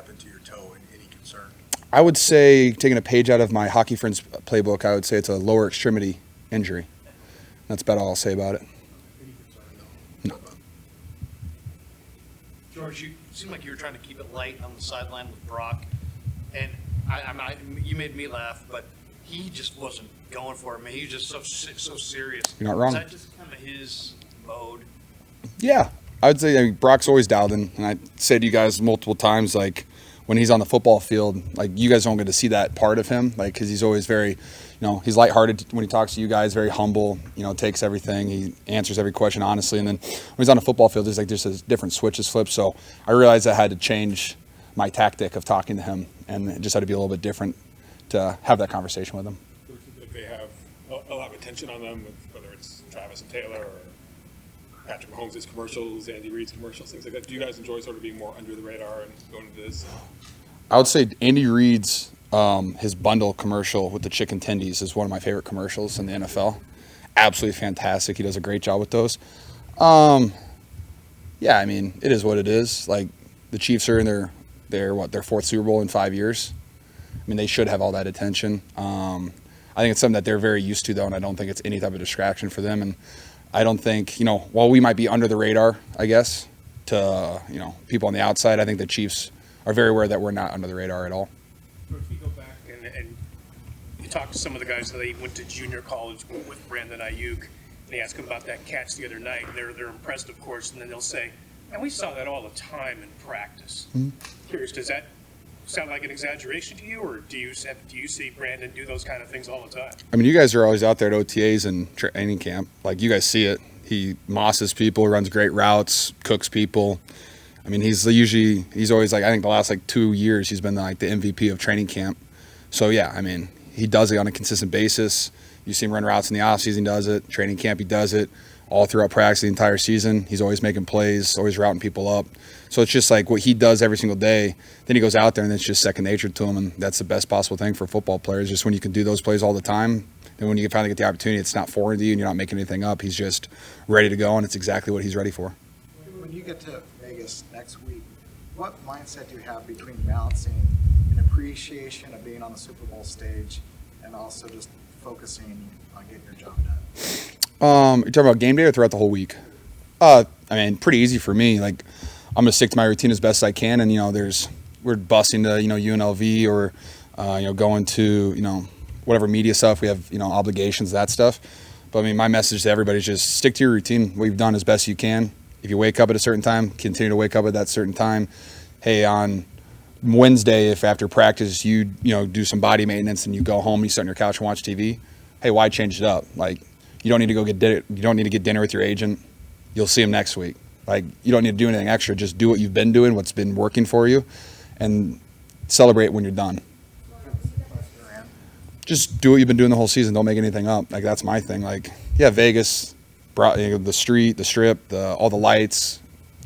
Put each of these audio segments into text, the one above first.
happened to your toe? Any concern? I would say, taking a page out of my Hockey Friends playbook, I would say it's a lower extremity injury. That's about all I'll say about it. Any concern? No. George, you seemed like you were trying to keep it light on the sideline with Brock, and you made me laugh, but he just wasn't going for it. I mean, he was just so serious. You're not wrong. Is that just kind of his mode? Yeah, I would say Brock's always dialed in, and I said to you guys multiple times, like, when he's on the football field, like, you guys don't get to see that part of him, like, because he's always very, he's lighthearted when he talks to you guys, very humble, takes everything, he answers every question honestly, and then when he's on the football field, there's like just a different switches flip. So I realized I had to change my tactic of talking to him, and it just had to be a little bit different to have that conversation with him. Like they have a lot of attention on them, whether it's Travis and Taylor or Patrick Mahomes' commercials, Andy Reid's commercials, things like that. Do you guys enjoy sort of being more under the radar and going into this? I would say Andy Reid's his bundle commercial with the chicken tendies is one of my favorite commercials in the NFL. Absolutely fantastic. He does a great job with those. Yeah, I mean, it is what it is. Like, the Chiefs are in their fourth Super Bowl in 5 years. I mean, they should have all that attention. I think it's something that they're very used to, though, and I don't think it's any type of distraction for them. And I don't think, while we might be under the radar, I guess, to, people on the outside, I think the Chiefs are very aware that we're not under the radar at all. If you go back and you talk to some of the guys that went to junior college with Brandon Ayuk, and they ask them about that catch the other night, and they're impressed, of course, and then they'll say, and we saw that all the time in practice. Mm-hmm. Curious, does that sound like an exaggeration to you, or do you see Brandon do those kind of things all the time? I mean, you guys are always out there at OTAs and training camp. Like, you guys see it. He mosses people, runs great routes, cooks people. I mean, he's always, like, I think the last 2 years he's been like the MVP of training camp. So yeah, I mean, he does it on a consistent basis. You see him run routes in the offseason, he does it. Training camp, he does it. All throughout practice the entire season, he's always making plays, always routing people up. So it's just like what he does every single day. Then he goes out there and it's just second nature to him, and that's the best possible thing for football players. Just when you can do those plays all the time, and when you finally get the opportunity, it's not foreign to you and you're not making anything up. He's just ready to go, and it's exactly what he's ready for. When you get to Vegas next week, what mindset do you have between balancing an appreciation of being on the Super Bowl stage and also just focusing on getting your job done? You're talking about game day or throughout the whole week? I mean, pretty easy for me. Like, I'm gonna stick to my routine as best I can, and we're busing to UNLV or going to whatever media stuff we have, obligations, that stuff. But I mean, my message to everybody is just stick to your routine, what you've done as best you can. If you wake up at a certain time, continue to wake up at that certain time. Hey, on Wednesday, if after practice you do some body maintenance and you go home, you sit on your couch and watch TV, hey, why change it up? Like, you don't need to go get dinner. You don't need to get dinner with your agent. You'll see him next week. Like, you don't need to do anything extra. Just do what you've been doing, what's been working for you, and celebrate when you're done. Just do what you've been doing the whole season. Don't make anything up. Like, that's my thing. Like, yeah, Vegas, the street, the strip, all the lights.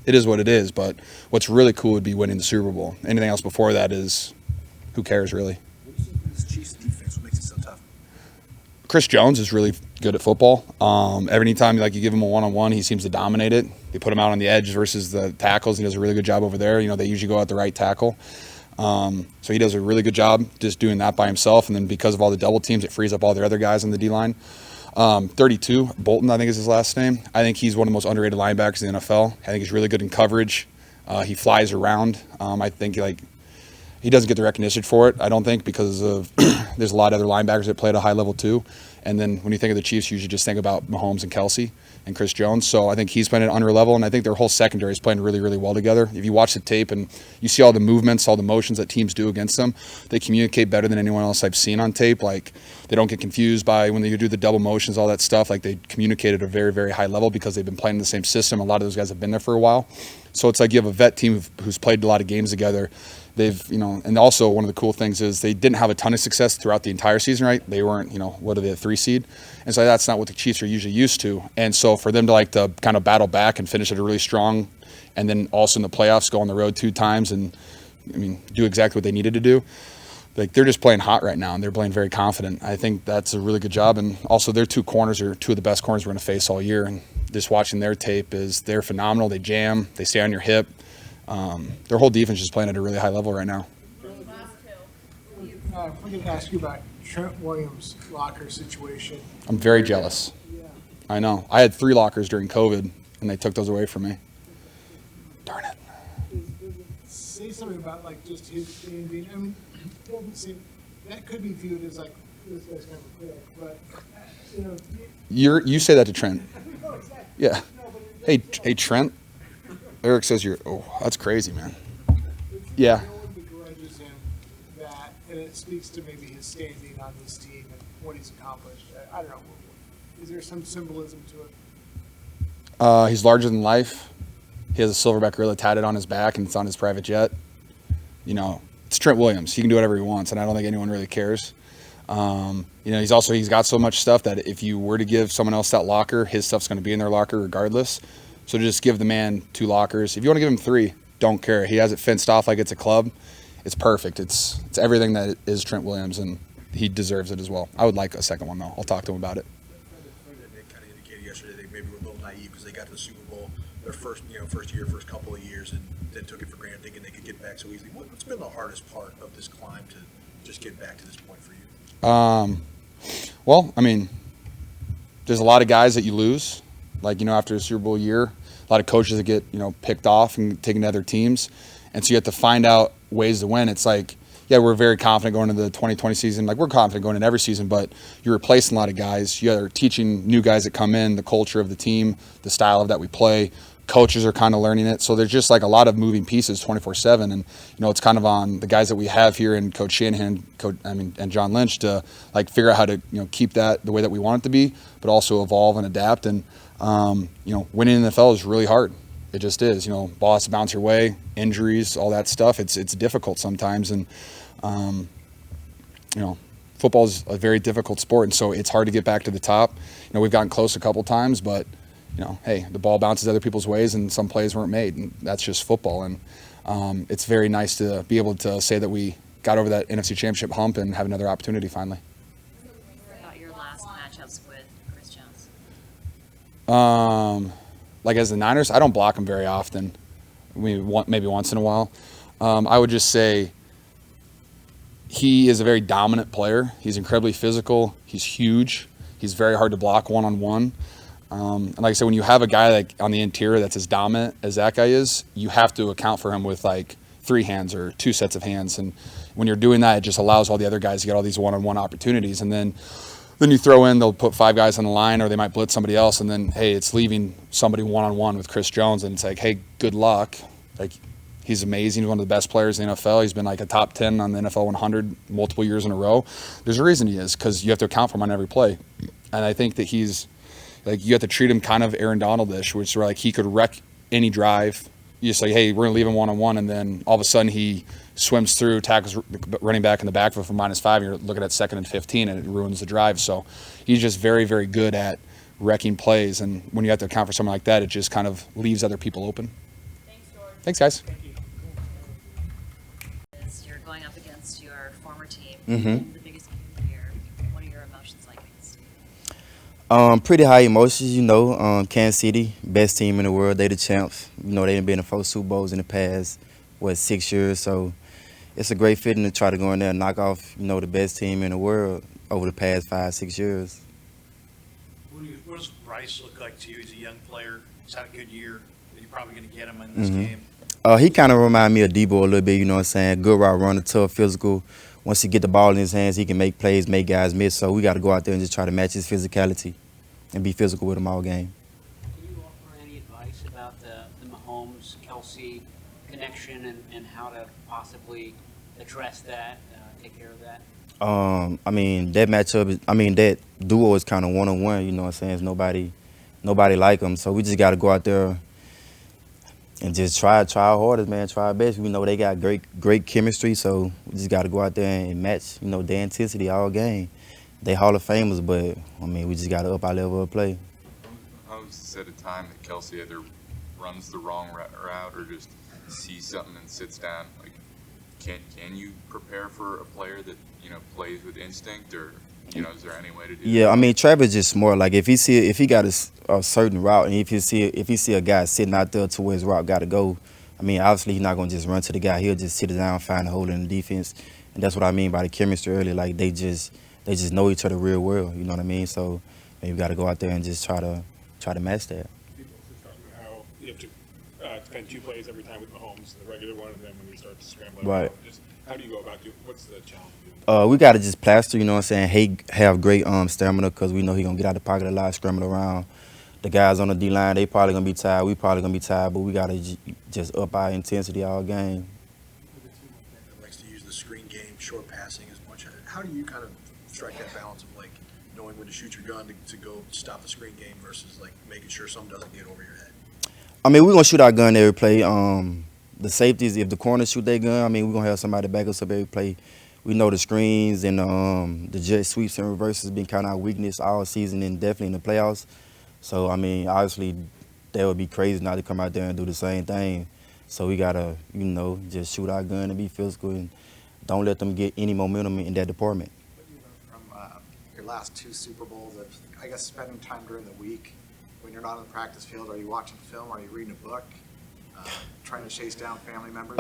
It is what it is. But what's really cool would be winning the Super Bowl. Anything else before that is, who cares, really? This Chiefs defense, what makes it so tough? Chris Jones is really good at football. Every time you give him a one-on-one, he seems to dominate it. They put him out on the edge versus the tackles. He does a really good job over there. They usually go out the right tackle. So he does a really good job just doing that by himself. And then because of all the double teams, it frees up all their other guys on the D-line. 32, Bolton, I think is his last name. I think he's one of the most underrated linebackers in the NFL. I think he's really good in coverage. He flies around. I think he doesn't get the recognition for it, I don't think, because of there's a lot of other linebackers that play at a high level too. And then when you think of the Chiefs, you usually just think about Mahomes and Kelsey and Chris Jones. So I think he's playing at an under level, and I think their whole secondary is playing really, really well together. If you watch the tape and you see all the movements, all the motions that teams do against them, they communicate better than anyone else I've seen on tape. Like, they don't get confused by when they do the double motions, all that stuff. Like, they communicate at a very, very high level because they've been playing in the same system. A lot of those guys have been there for a while. So it's like you have a vet team who's played a lot of games together. They've, and also one of the cool things is they didn't have a ton of success throughout the entire season, right? They weren't, what are they, a 3 seed? And so that's not what the Chiefs are usually used to. And so for them to kind of battle back and finish it really strong, and then also in the playoffs go on the road 2 times and, do exactly what they needed to do. Like, they're just playing hot right now, and they're playing very confident. I think that's a really good job. And also their 2 corners are 2 of the best corners we're going to face all year. And just watching their tape they're phenomenal. They jam, they stay on your hip. Their whole defense is playing at a really high level right now. If we could ask you about Trent Williams' locker situation. I'm very jealous. I know. I had 3 lockers during COVID, and they took those away from me. Darn it. Say something about like just his being. I mean, that could be viewed as like this guy's kind of a critic, but you know. You say that to Trent. No, exactly. Yeah. No, but Hey, Trent. Eric says you're. Oh, that's crazy, man. Yeah. no one begrudges him that, and it speaks to maybe his standing on this team and what he's accomplished. I don't know. Is there some symbolism to it? He's larger than life. He has a silverback gorilla tatted on his back, and it's on his private jet. You know, it's Trent Williams. He can do whatever he wants, and I don't think anyone really cares. You know, he's got so much stuff that if you were to give someone else that locker, his stuff's going to be in their locker regardless. So just give the man 2 lockers. If you want to give him 3, don't care. He has it fenced off like it's a club. It's perfect. It's everything that is Trent Williams, and he deserves it as well. I would like a second one, though. I'll talk to him about it. Nick kind of indicated yesterday they maybe were a little naive because they got to the Super Bowl their first couple of years, and then took it for granted, thinking they could get back so easily. What's been the hardest part of this climb to just get back to this point for you? Well, I mean, there's a lot of guys that you lose, like, you know, after a Super Bowl year, a lot of coaches that get, you know, picked off and taken to other teams. And so you have to find out ways to win. It's like, yeah, we're very confident going into the 2020 season. Like, we're confident going into every season, but you're replacing a lot of guys. You're teaching new guys that come in, the culture of the team, the style of that we play. Coaches are kind of learning it. So there's just like a lot of moving pieces 24/7. And, you know, it's kind of on the guys that we have here and Coach Shanahan, and John Lynch to like figure out how to, you know, keep that the way that we want it to be, but also evolve and adapt. And, you know, winning in the NFL is really hard. It just is. You know, ball has to bounce your way, injuries, all that stuff. It's difficult sometimes. And, you know, football is a very difficult sport. And so it's hard to get back to the top. You know, we've gotten close a couple times, but, you know, hey, the ball bounces other people's ways and some plays weren't made, and that's just football. And it's very nice to be able to say that we got over that NFC Championship hump and have another opportunity finally. About your last matchups with Chris Jones? Like as the Niners, I don't block him very often. Maybe once in a while. I would just say he is a very dominant player. He's incredibly physical. He's huge. He's very hard to block one-on-one. And like I said, when you have a guy like on the interior that's as dominant as that guy is, you have to account for him with like 3 hands or 2 sets of hands. And when you're doing that, it just allows all the other guys to get all these one-on-one opportunities. And then you throw in, they'll put 5 guys on the line, or they might blitz somebody else. And then, hey, it's leaving somebody one-on-one with Chris Jones. And it's like, hey, good luck. Like, he's amazing. He's one of the best players in the NFL. He's been like a top 10 on the NFL 100 multiple years in a row. There's a reason he is, because you have to account for him on every play. And I think that he's, like, you have to treat him kind of Aaron Donald-ish, which is where, like, he could wreck any drive. You just say, hey, we're going to leave him one-on-one, and then all of a sudden he swims through, tackles the running back in the backfield for -5, and you're looking at 2nd and 15, and it ruins the drive. So he's just very, very good at wrecking plays, and when you have to account for something like that, it just kind of leaves other people open. Thanks, George. Thanks, guys. You're going up against your former team, Mhm. the biggest game of the year. What are your emotions like against it? Pretty high emotions, you know. Kansas City, best team in the world. They the champs. You know, they've been in 4 Super Bowls in the past, 6 years. So it's a great feeling to try to go in there and knock off, you know, the best team in the world over the past 5-6 years. What does Bryce look like to you? He's a young player. He's had a good year. You're probably going to get him in this game. He kind of remind me of Debo a little bit, you know what I'm saying? Good route runner, tough, physical. Once he get the ball in his hands, he can make plays, make guys miss. So we got to go out there and just try to match his physicality and be physical with him all game. Can you offer any advice about the Mahomes-Kelsey connection and how to possibly address that, take care of that? I mean, that matchup, that duo is kind of one-on-one, you know what I'm saying? There's nobody like them. So we just got to go out there and just try our hardest, man, try our best. We know they got great chemistry, so we just got to go out there and match, you know, their intensity all game. They Hall of Famers, but, I mean, we just got to up our level of play. I was at a time that Kelsey either runs the wrong route or just sees something and sits down. Like, can you prepare for a player that, you know, plays with instinct, or, you know, is there any way to do that? Yeah, I mean, Trevor's just smart. Like, if he got a certain route, and if he see a guy sitting out there to where his route got to go, I mean, obviously he's not gonna just run to the guy. He'll just sit down, find a hole in the defense, and that's what I mean by the chemistry earlier. Like they just know each other real well. You know what I mean? So you got to go out there and just try to match that. People also talking about how you have to defend 2 plays every time with Mahomes, the regular one, and then when you start to scramble, Right. Just how do you go about doing? What's the challenge? We got to just plaster. You know what I'm saying? Have great stamina because we know he's gonna get out the pocket a lot, scramble around. The guys on the D line, they probably gonna be tired. We probably gonna be tired, but we gotta just up our intensity all game. That likes to use the screen game, short passing as much. How do you kind of strike that balance of like knowing when to shoot your gun to go stop the screen game versus like making sure something doesn't get over your head? I mean, we're gonna shoot our gun every play. The safeties, if the corners shoot their gun, I mean, we're gonna have somebody back us up every play. We know the screens and the jet sweeps and reverses been kind of our weakness all season and definitely in the playoffs. So, I mean, obviously, that would be crazy not to come out there and do the same thing. So we got to, just shoot our gun and be physical and don't let them get any momentum in that department. From your last 2 Super Bowls, I guess spending time during the week when you're not on the practice field, are you watching film? Are you reading a book? Trying to chase down family members?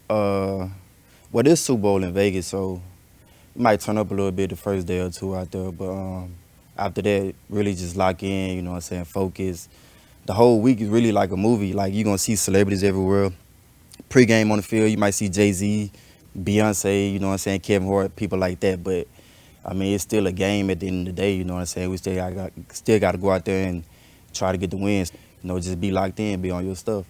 Well, this Super Bowl in Vegas, so it might turn up a little bit the first day or 2 out there, but after that, really just lock in, focus. The whole week is really like a movie. Like, you're going to see celebrities everywhere. Pre-game on the field, you might see Jay-Z, Beyonce, Kevin Hart, people like that. But, I mean, it's still a game at the end of the day, We still got to go out there and try to get the wins. Just be locked in, be on your stuff.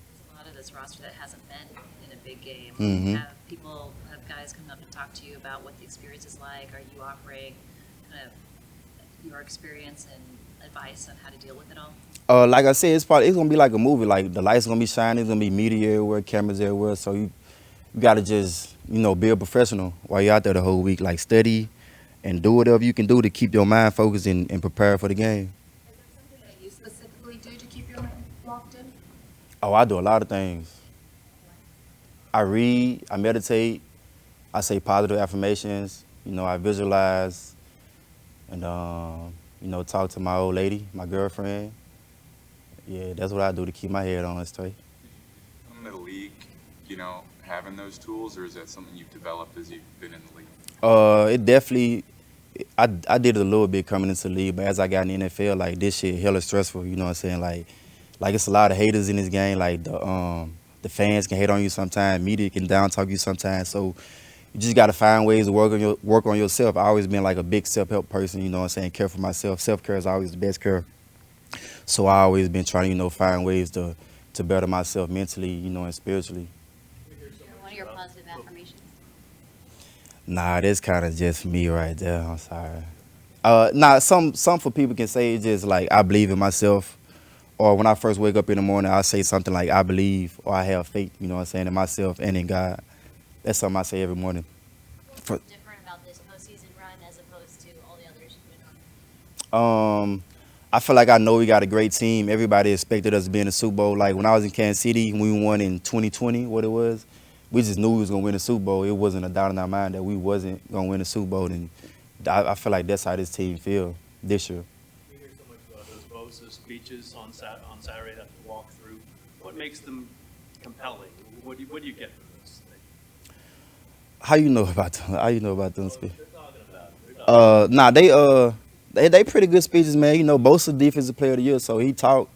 There's a lot of this roster that hasn't been in a big game. Mhm. Have guys come up and talk to you about what the experience is like? Are you offering kind of your experience and advice on how to deal with it all? Like I said, it's gonna be like a movie. Like the lights gonna be shining, it's gonna be media everywhere, cameras everywhere. So you gotta just be a professional while you're out there the whole week. Like study and do whatever you can do to keep your mind focused and prepare for the game. Is there something that you specifically do to keep your mind locked in? Oh, I do a lot of things. I read, I meditate, I say positive affirmations. I visualize, and talk to my old lady, my girlfriend. Yeah, that's what I do to keep my head on straight. In the league, having those tools, or is that something you've developed as you've been in the league? It definitely, I did it a little bit coming into the league, but as I got in the NFL, like this shit hella stressful, you know what I'm saying? Like it's a lot of haters in this game. Like the fans can hate on you sometimes, media can down talk you sometimes. So you just gotta find ways to work on yourself. I always been like a big self-help person, you know what I'm saying? Care for myself. Self-care is always the best care. So I always been trying to, find ways to better myself mentally, and spiritually. One of your positive affirmations? Nah, that's kind of just me right there. I'm sorry. Some for people can say it's just like I believe in myself, or when I first wake up in the morning, I say something like I believe or I have faith. You know what I'm saying, in myself and in God. That's something I say every morning. What's different about this postseason run as opposed to all the others you've been on? I feel like I know we got a great team. Everybody expected us to be in the Super Bowl. Like when I was in Kansas City, when we won in 2020, what it was, we just knew we was gonna win the Super Bowl. It wasn't a doubt in our mind that we wasn't gonna win the Super Bowl. And I feel like that's how this team feel this year. We hear so much about those Bosa speeches on Saturday that we walk through. What makes them compelling? What do you get from those things? How you know about them? How you know about them speeches? They're talking about it. They pretty good speeches, man. Bosa defensive player of the year, so he talk.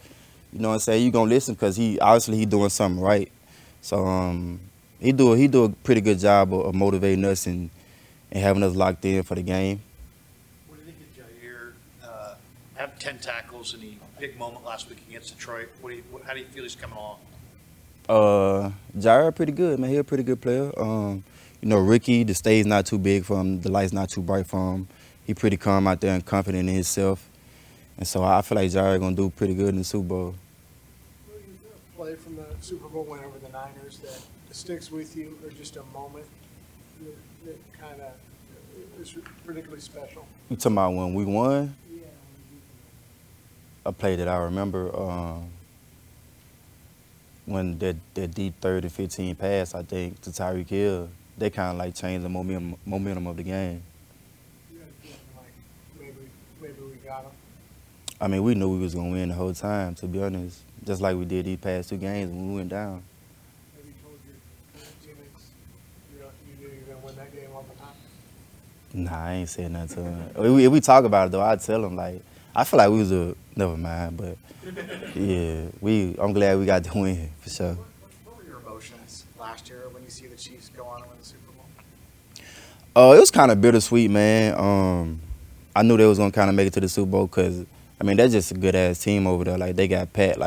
You know what I'm saying? You gonna listen because he doing something right. So he do a pretty good job of motivating us and having us locked in for the game. What do you think of Jair? Had 10 tackles in the big moment last week against Detroit. How do you feel he's coming along? Jair pretty good, man. He a pretty good player. Ricky, the stage not too big for him. The light's not too bright for him. He pretty calm out there and confident in himself. And so I feel like Jair going to do pretty good in the Super Bowl. What do you play from the Super Bowl win over the Niners that sticks with you, or just a moment that kind of is particularly special? You talking about when we won? Yeah. A play that I remember when that deep 3rd and 15 pass, I think, to Tyreek Hill, they kind of like changed the momentum of the game. You had a feeling like maybe we got him. I mean, we knew we was going to win the whole time, to be honest. just like we did these past 2 games when we went down. Have you told your teammates you knew you were going to win that game all the time? Nah, I ain't saying nothing to him. If we talk about it, though, I'd tell him, like, I feel like we was never mind, but, yeah, I'm glad we got the win, for sure. What were your emotions last year when you see the Chiefs go on and win the Super Bowl? It was kind of bittersweet, man. I knew they was going to kind of make it to the Super Bowl because, I mean, that's just a good-ass team over there. Like, they got Pat.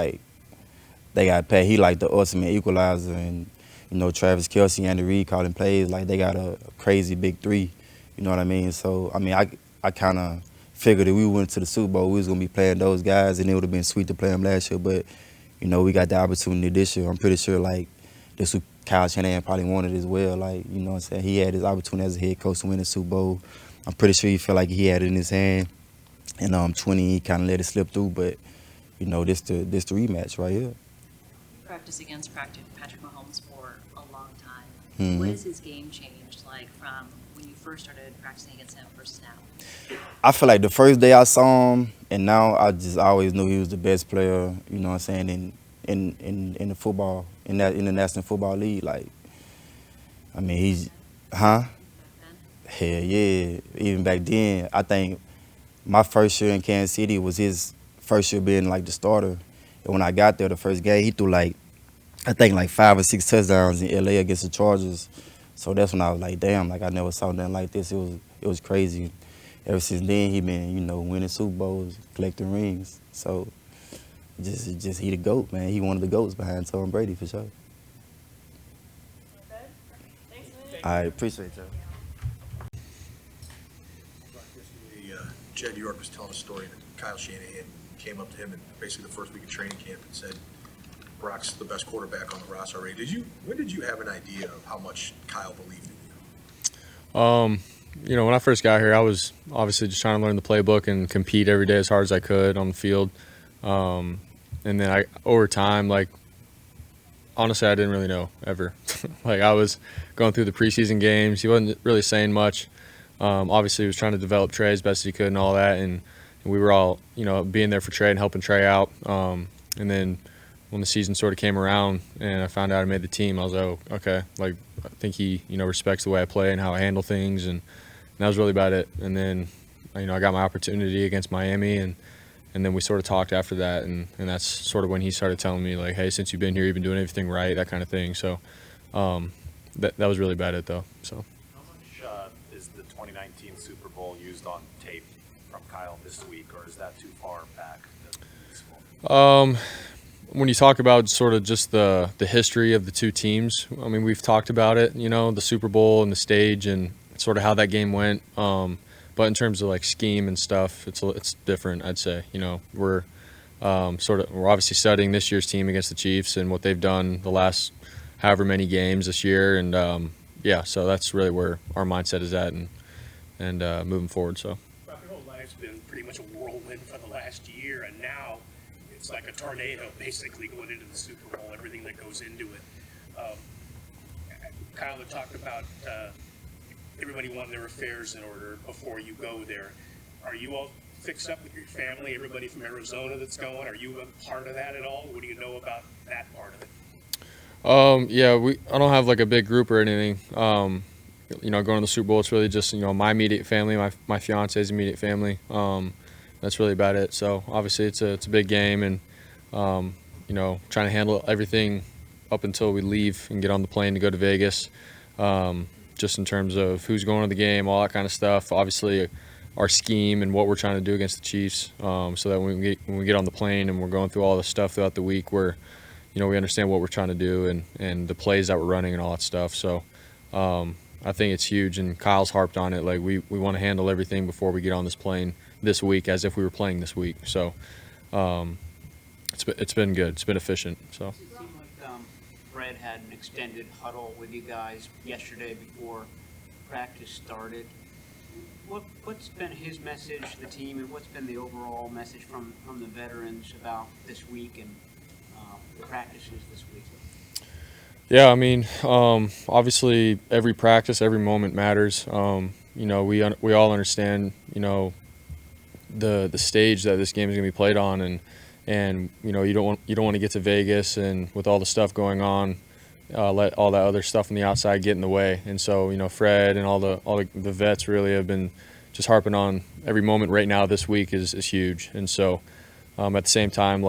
He like the ultimate equalizer. And, you know, Travis Kelce, Andy Reid calling plays. Like, they got a crazy big 3. You know what I mean? So, I mean, I kind of figured if we went to the Super Bowl, we was going to be playing those guys, and it would have been sweet to play them last year. But, you know, we got the opportunity this year. I'm pretty sure, like, this what Kyle Shanahan probably wanted as well. Like, you know what I'm saying? He had his opportunity as a head coach to win the Super Bowl. I'm pretty sure he felt like he had it in his hand. And 20, he kind of let it slip through. But, you know, this the rematch right here. Practice against Patrick Mahomes for a long time. Mm-hmm. What has his game changed like from when you first started practicing against him versus now? I feel like the first day I saw him, and now I just always knew he was the best player, you know what I'm saying, in the football, in the National Football League. Like, I mean, he's, Hell yeah. Even back then, I think my first year in Kansas City was his first year being like the starter. And when I got there the first game, he threw I think 5 or 6 touchdowns in LA against the Chargers. So that's when I was like, damn, like I never saw nothing like this. It was crazy. Ever since then, he been, you know, winning Super Bowls, collecting rings. So just he the GOAT, man. He one of the GOATs behind Tom Brady for sure. I appreciate that. Jed York was telling a story that Kyle Shanahan came up to him and basically the first week of training camp and said, Brock's the best quarterback on the roster already. When did you have an idea of how much Kyle believed in you? You know, when I first got here, I was obviously just trying to learn the playbook and compete every day as hard as I could on the field. And then over time, honestly, I didn't really know ever. I was going through the preseason games. He wasn't really saying much. Obviously, he was trying to develop Trey as best as he could and all that. And we were all, you know, being there for Trey and helping Trey out. And then when the season sort of came around and I found out I made the team, I was like, oh, okay. I think he, you know, respects the way I play and how I handle things. And that was really about it. And then, you know, I got my opportunity against Miami and then we sort of talked after that. And that's sort of when he started telling me, hey, since you've been here, you've been doing everything right, that kind of thing. So that was really about it, though. So. How much is the 2019 Super Bowl used on tape from Kyle this week, or is that too far back? When you talk about sort of just the history of the two teams, I mean, we've talked about it, you know, the Super Bowl and the stage and sort of how that game went. But in terms of scheme and stuff, it's different, I'd say. You know, we're obviously studying this year's team against the Chiefs and what they've done the last however many games this year, and yeah, so that's really where our mindset is at and moving forward. So. Rock and roll life's been pretty much a whirlwind for the last year, and now it's like a tornado, basically going into the Super Bowl. Everything that goes into it. Kyle had talked about everybody wanting their affairs in order before you go there. Are you all fixed up with your family? Everybody from Arizona that's going? Are you a part of that at all? What do you know about that part of it? Yeah, I don't have a big group or anything. You know, going to the Super Bowl, it's really just, you know, my immediate family, my fiance's immediate family. That's really about it. So obviously it's a big game, and you know, trying to handle everything up until we leave and get on the plane to go to Vegas. Just in terms of who's going to the game, all that kind of stuff. Obviously, our scheme and what we're trying to do against the Chiefs, so that when we get on the plane and we're going through all the stuff throughout the week, we understand what we're trying to do and the plays that we're running and all that stuff. So I think it's huge, and Kyle's harped on it. We want to handle everything before we get on this plane this week as if we were playing this week. So it's been good. It's been efficient. So. Fred had an extended huddle with you guys yesterday before practice started. What's been his message to the team, and what's been the overall message from the veterans about this week and the practices this week? Yeah, I mean, obviously every practice, every moment matters. You know, we all understand, you know, the stage that this game is going to be played on, and you don't want to get to Vegas and with all the stuff going on, let all that other stuff on the outside get in the way. And so Fred and all the vets really have been just harping on every moment right now. This week is huge, and so at the same time,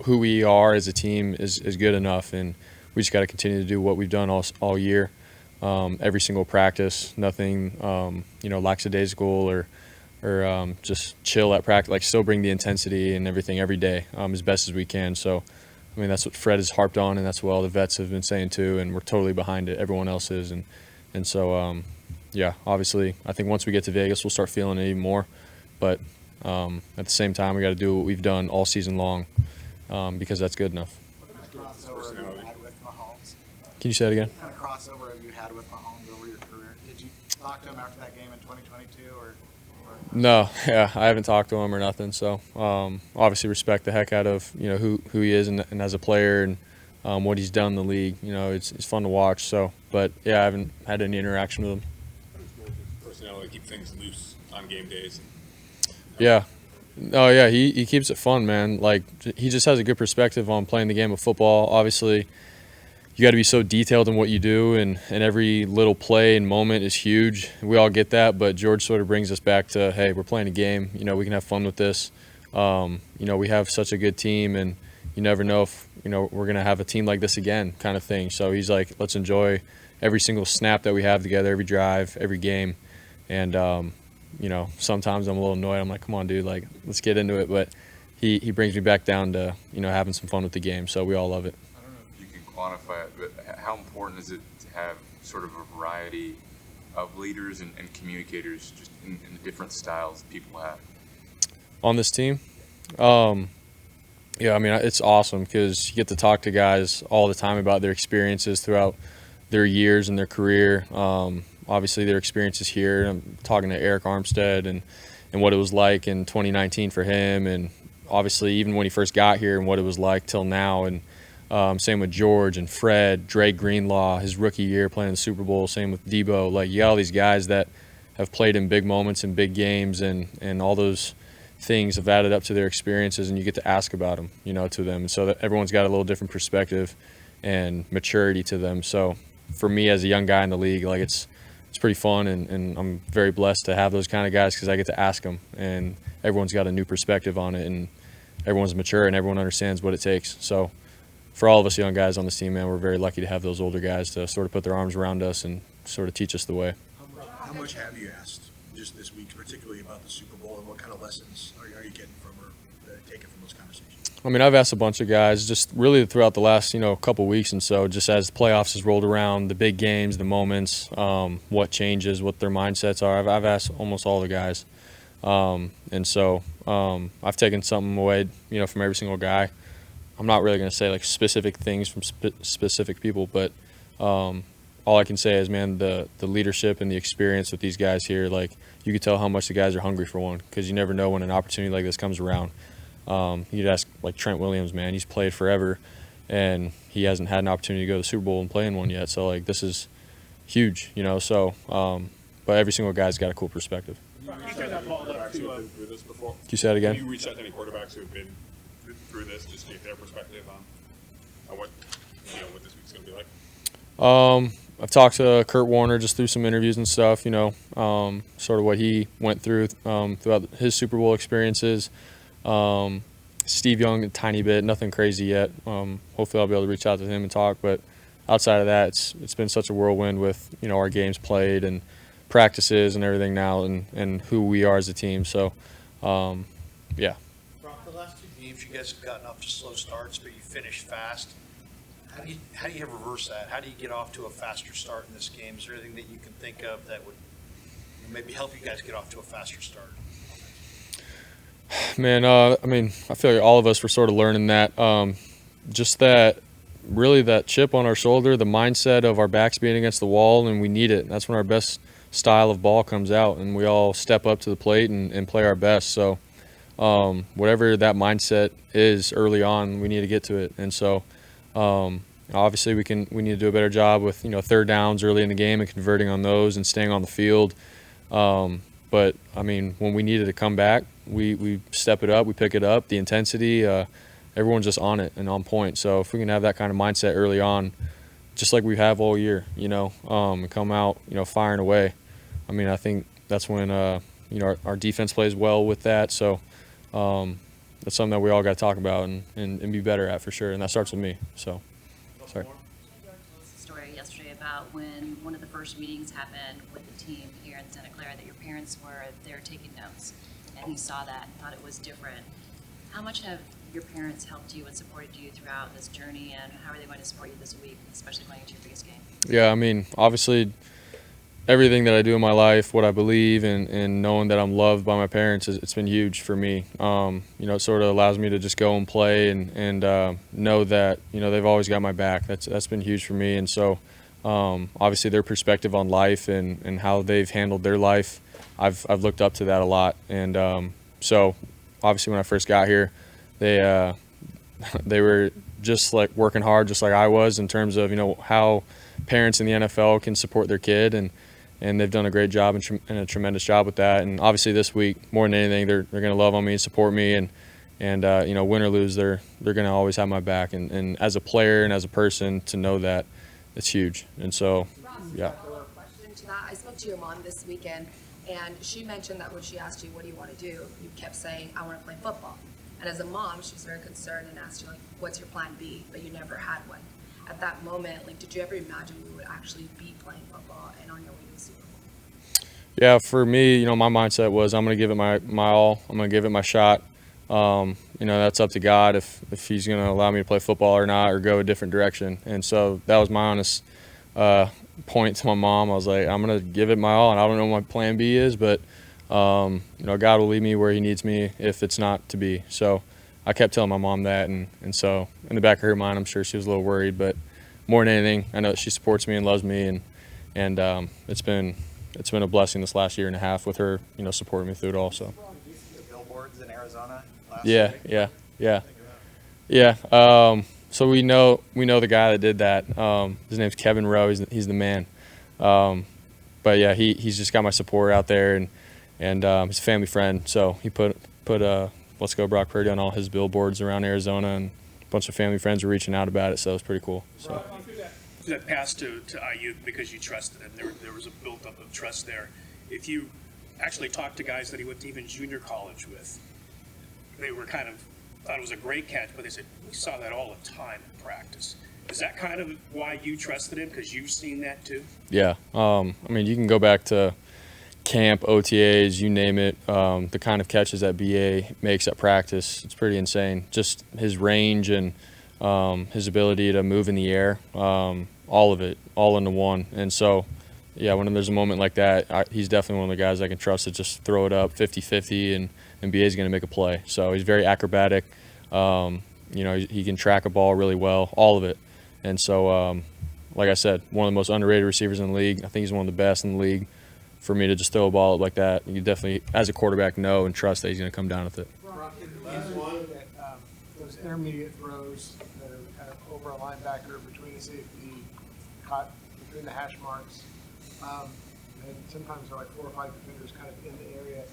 who we are as a team is good enough, and we just got to continue to do what we've done all year. Every single practice, nothing lackadaisical or just chill at practice. Still bring the intensity and everything every day as best as we can. So, that's what Fred has harped on, and that's what all the vets have been saying too, and we're totally behind it. Everyone else is, and so obviously, I think once we get to Vegas, we'll start feeling it even more. But at the same time, we got to do what we've done all season long because that's good enough. Crossover have you had with Mahomes? Can you say it again? What kind of crossover have you had with Mahomes over your career? Did you talk to him after that game in 2022, or? No, I haven't talked to him or nothing. So obviously respect the heck out of who he is and as a player and what he's done in the league. It's fun to watch. So, but I haven't had any interaction with him. Personality keep things loose on game days. Yeah. Oh yeah, he keeps it fun, man. He just has a good perspective on playing the game of football. Obviously, you got to be so detailed in what you do, and every little play and moment is huge. We all get that, but George sort of brings us back to, hey, we're playing a game. We can have fun with this. We have such a good team, and you never know if we're gonna have a team like this again, kind of thing. So he's like, let's enjoy every single snap that we have together, every drive, every game, and sometimes I'm a little annoyed. I'm like, come on, dude, let's get into it. But he brings me back down to having some fun with the game. So we all love it. I don't know if you can quantify it, but how important is it to have sort of a variety of leaders and communicators just in the different styles people have on this team? It's awesome because you get to talk to guys all the time about their experiences throughout their years and their career. Obviously, their experiences here. I'm talking to Eric Armstead and what it was like in 2019 for him, and obviously even when he first got here and what it was like till now. And same with George and Fred, Dre Greenlaw, his rookie year playing in the Super Bowl. Same with Debo. You got all these guys that have played in big moments and big games, and all those things have added up to their experiences, and you get to ask about them, to them. And so that everyone's got a little different perspective and maturity to them. So for me as a young guy in the league, it's pretty fun, and I'm very blessed to have those kind of guys because I get to ask them, and everyone's got a new perspective on it, and everyone's mature, and everyone understands what it takes. So for all of us young guys on this team, man, we're very lucky to have those older guys to sort of put their arms around us and sort of teach us the way. How much have you asked just this week, particularly about the Super Bowl, and what kind of lessons are you getting from or taking from those conversations? I've asked a bunch of guys just really throughout the last, couple weeks and so, just as the playoffs has rolled around, the big games, the moments, what changes, what their mindsets are. I've asked almost all the guys. And so I've taken something away, from every single guy. I'm not really going to say specific things from specific people, but all I can say is, man, the leadership and the experience with these guys here, you could tell how much the guys are hungry for one, because you never know when an opportunity like this comes around. You'd ask Trent Williams, man, he's played forever, and he hasn't had an opportunity to go to the Super Bowl and play in one yet. So this is huge, So, but every single guy's got a cool perspective. Can you say that again? Have you reached out to any quarterbacks who have been through this, just to get their perspective on what this week's going to be like? I've talked to Kurt Warner just through some interviews and stuff, sort of what he went through throughout his Super Bowl experiences. Steve Young a tiny bit, nothing crazy yet. Hopefully I'll be able to reach out to him and talk, but outside of that, it's been such a whirlwind with our games played and practices and everything now, and who we are as a team. So yeah. Brock, the last two games you guys have gotten off to slow starts, but you finished fast. How do you reverse that? How do you get off to a faster start in this game? Is there anything that you can think of that would maybe help you guys get off to a faster start? Man, I feel like all of us were sort of learning that, just that chip on our shoulder, the mindset of our backs being against the wall, and we need it. That's when our best style of ball comes out, and we all step up to the plate and play our best. So whatever that mindset is early on, we need to get to it. And so obviously we need to do a better job with third downs early in the game and converting on those and staying on the field. But when we needed to come back, we step it up, we pick it up, the intensity, everyone's just on it and on point. So if we can have that kind of mindset early on, just like we have all year, and come out, firing away. I mean, I think that's when, our defense plays well with that. So that's something that we all got to talk about and be better at for sure. And that starts with me. So, sorry. Story yesterday about when one of the first meetings happened with the team here in Santa Clara, that your parents were there taking notes, and he saw that and thought it was different. How much have your parents helped you and supported you throughout this journey, and how are they going to support you this week, especially going into your biggest game? Yeah, I mean, obviously, everything that I do in my life, what I believe, and knowing that I'm loved by my parents, it's been huge for me. It sort of allows me to just go and play and know that, they've always got my back. That's been huge for me. And so, obviously, their perspective on life and how they've handled their life, I've looked up to that a lot. And so, obviously, when I first got here, they were just like working hard, just like I was, in terms of how parents in the NFL can support their kid, and they've done a great job and a tremendous job with that. And obviously this week, more than anything, they're going to love on me and support me, and win or lose, they're going to always have my back. And as a player and as a person, to know that, it's huge. And so, yeah. Question to that. I spoke to your mom this weekend, and she mentioned that when she asked you, what do you want to do, you kept saying, I want to play football. And as a mom, she was very concerned and asked you, like, what's your plan B? But you never had one. At that moment, like, did you ever imagine you would actually be playing football and on your way to the Super Bowl? Yeah, for me, my mindset was I'm going to give it my all. I'm going to give it my shot. That's up to God if he's going to allow me to play football or not, or go a different direction. And so that was my honest point to my mom. I was like, I'm going to give it my all, and I don't know what my plan B is, but God will lead me where he needs me if it's not to be. So I kept telling my mom that, and so in the back of her mind, I'm sure she was a little worried, but more than anything, I know that she supports me and loves me, and it's been a blessing this last year and a half with her, supporting me through it all. So. Did you see the billboards in Arizona last Yeah, week? yeah. So we know the guy that did that. His name's Kevin Rowe. He's the man. But yeah, he's just got my support out there, and he's a family friend. So he put Let's Go Brock Purdy on all his billboards around Arizona, and a bunch of family friends were reaching out about it. So it's pretty cool. So. That pass to Ayuk because you trusted him. There was a built-up of trust there. If you actually talked to guys that he went to even junior college with, they were kind of thought it was a great catch, but they said, we saw that all the time in practice. Is that kind of why you trusted him, because you've seen that too? Yeah. You can go back to camp, OTAs, you name it, the kind of catches that BA makes at practice, it's pretty insane. Just his range and his ability to move in the air, all of it, all into one. And so, yeah, when there's a moment like that, he's definitely one of the guys I can trust to just throw it up 50-50, and BA's going to make a play. So he's very acrobatic. He can track a ball really well, all of it. And so, like I said, one of the most underrated receivers in the league. I think he's one of the best in the league. For me to just throw a ball up like that, you definitely, as a quarterback, know and trust that he's going to come down with it. Those intermediate throws that are kind of over a linebacker, between the safety, caught between the hash marks, and sometimes they're like 4 or 5 defenders kind of in the area.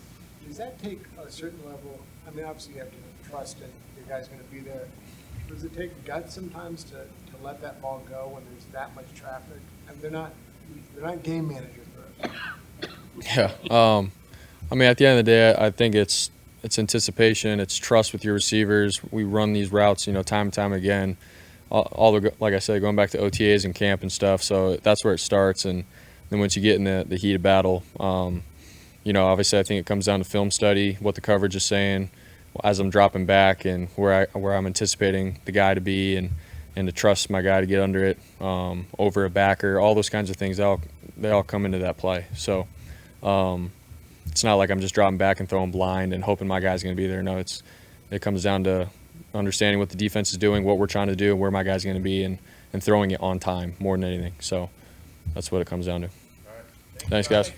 Does that take a certain level? I mean, obviously you have to trust in your guy's going to be there. Does it take guts sometimes to let that ball go when there's that much traffic? I mean, they're not game manager throws. Yeah. At the end of the day, I think it's anticipation, it's trust with your receivers. We run these routes, time and time again. Like I said, going back to OTAs and camp and stuff. So that's where it starts. And then once you get in the heat of battle, obviously I think it comes down to film study, what the coverage is saying as I'm dropping back, and where I'm anticipating the guy to be, and to trust my guy to get under it, over a backer, all those kinds of things. They all come into that play. So it's not like I'm just dropping back and throwing blind and hoping my guy's going to be there. No, it comes down to understanding what the defense is doing, what we're trying to do, where my guy's going to be, and throwing it on time more than anything. So that's what it comes down to. All right. Thanks, guys.